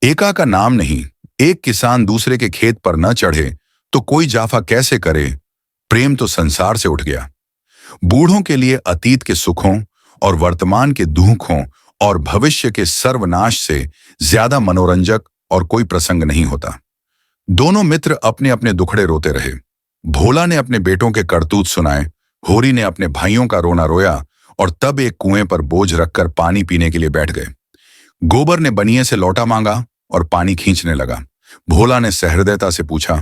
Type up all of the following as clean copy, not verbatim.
एका का नाम नहीं। एक किसान दूसरे के खेत पर न चढ़े तो कोई जाफा कैसे करे। प्रेम तो संसार से उठ गया। बूढ़ों के लिए अतीत के सुखों और वर्तमान के दुखों और भविष्य के सर्वनाश से ज्यादा मनोरंजक और कोई प्रसंग नहीं होता। दोनों मित्र अपने अपने दुखड़े रोते रहे। भोला ने अपने बेटों के करतूत सुनाए, होरी ने अपने भाइयों का रोना रोया और तब एक कुएं पर बोझ रखकर पानी पीने के लिए बैठ गए। गोबर ने बनिए से लौटा मांगा और पानी खींचने लगा। भोला ने सहृदयता से पूछा,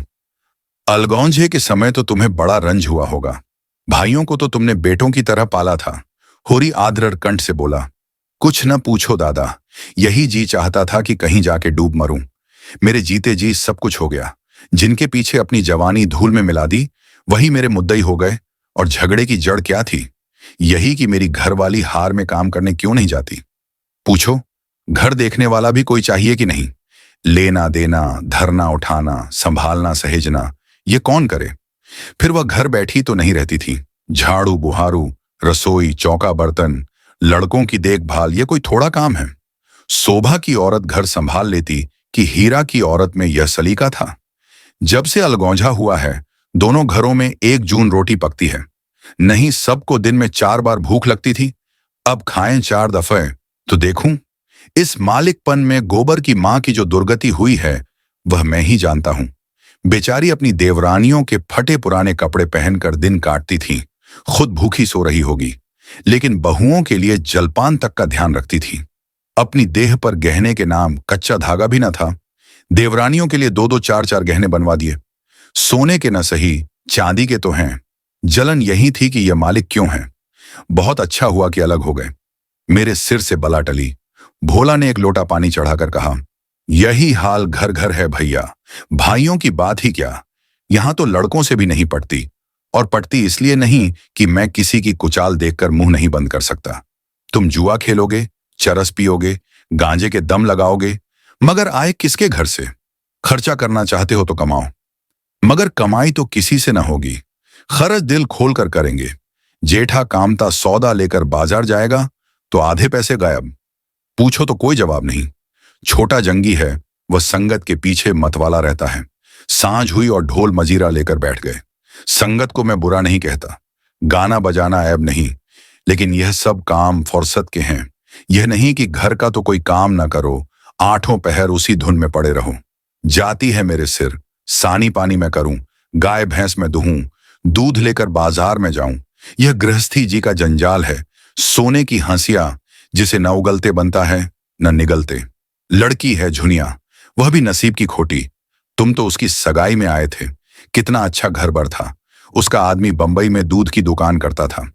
अलगौंझे के समय तो तुम्हें बड़ा रंज हुआ होगा। भाइयों को तो तुमने बेटों की तरह पाला था। होरी आद्र कंठ से बोला, कुछ न पूछो दादा, यही जी चाहता था कि कहीं जाके डूब मरूं। मेरे जीते जी सब कुछ हो गया। जिनके पीछे अपनी जवानी धूल में मिला दी वही मेरे मुद्दई हो गए। और झगड़े की जड़ क्या थी? यही कि मेरी घरवाली हार में काम करने क्यों नहीं जाती। पूछो, घर देखने वाला भी कोई चाहिए कि नहीं? लेना देना, धरना उठाना, संभालना सहेजना, ये कौन करे? फिर वह घर बैठी तो नहीं रहती थी। झाड़ू बुहारू, रसोई, चौका बर्तन, लड़कों की देखभाल, ये कोई थोड़ा काम है? शोभा की औरत घर संभाल लेती कि हीरा की औरत में यह सलीका था? जब से अलगौंझा हुआ है दोनों घरों में एक जून रोटी पकती है। नहीं सबको दिन में 4 बार भूख लगती थी, अब खाएं 4 दफे तो देखूं। इस मालिकपन में गोबर की मां की जो दुर्गति हुई है वह मैं ही जानता हूं। बेचारी अपनी देवरानियों के फटे पुराने कपड़े पहनकर दिन काटती थी, खुद भूखी सो रही होगी, लेकिन बहुओं के लिए जलपान तक का ध्यान रखती थी। अपनी देह पर गहने के नाम कच्चा धागा भी न था। देवरानियों के लिए 2-2 4-4 गहने बनवा दिए। सोने के न सही, चांदी के तो हैं। जलन यही थी कि यह मालिक क्यों है। बहुत अच्छा हुआ कि अलग हो गए। मेरे सिर से बला टली। भोला ने एक लोटा पानी चढ़ाकर कहा, यही हाल घर घर है भैया। भाइयों की बात ही क्या, यहां तो लड़कों से भी नहीं पटती। और पटती इसलिए नहीं कि मैं किसी की कुचाल देखकर मुंह नहीं बंद कर सकता। तुम जुआ खेलोगे, चरस पियोगे, गांजे के दम लगाओगे, मगर आए किसके घर से? खर्चा करना चाहते हो तो कमाओ, मगर कमाई तो किसी से न होगी। खर्च दिल खोलकर करेंगे। जेठा कामता सौदा लेकर बाजार जाएगा तो आधे पैसे गायब। पूछो तो कोई जवाब नहीं। छोटा जंगी है, वह संगत के पीछे मतवाला रहता है। सांझ हुई और ढोल मजीरा लेकर बैठ गए। संगत को मैं बुरा नहीं कहता, गाना बजाना ऐब नहीं, लेकिन यह सब काम फुर्सत के हैं। यह नहीं कि घर का तो कोई काम न करो, 8 पहर उसी धुन में पड़े रहो। जाती है मेरे सिर, सानी पानी मैं करूं, गाय भैंस में दूहूं, दूध लेकर बाजार में जाऊं। यह गृहस्थी जी का जंजाल है। सोने की हंसिया जिसे न उगलते बनता है न निगलते। लड़की है झुनिया, वह भी नसीब की खोटी। तुम तो उसकी सगाई में आए थे। कितना अच्छा घर बर था। उसका आदमी बंबई में दूध की दुकान करता था।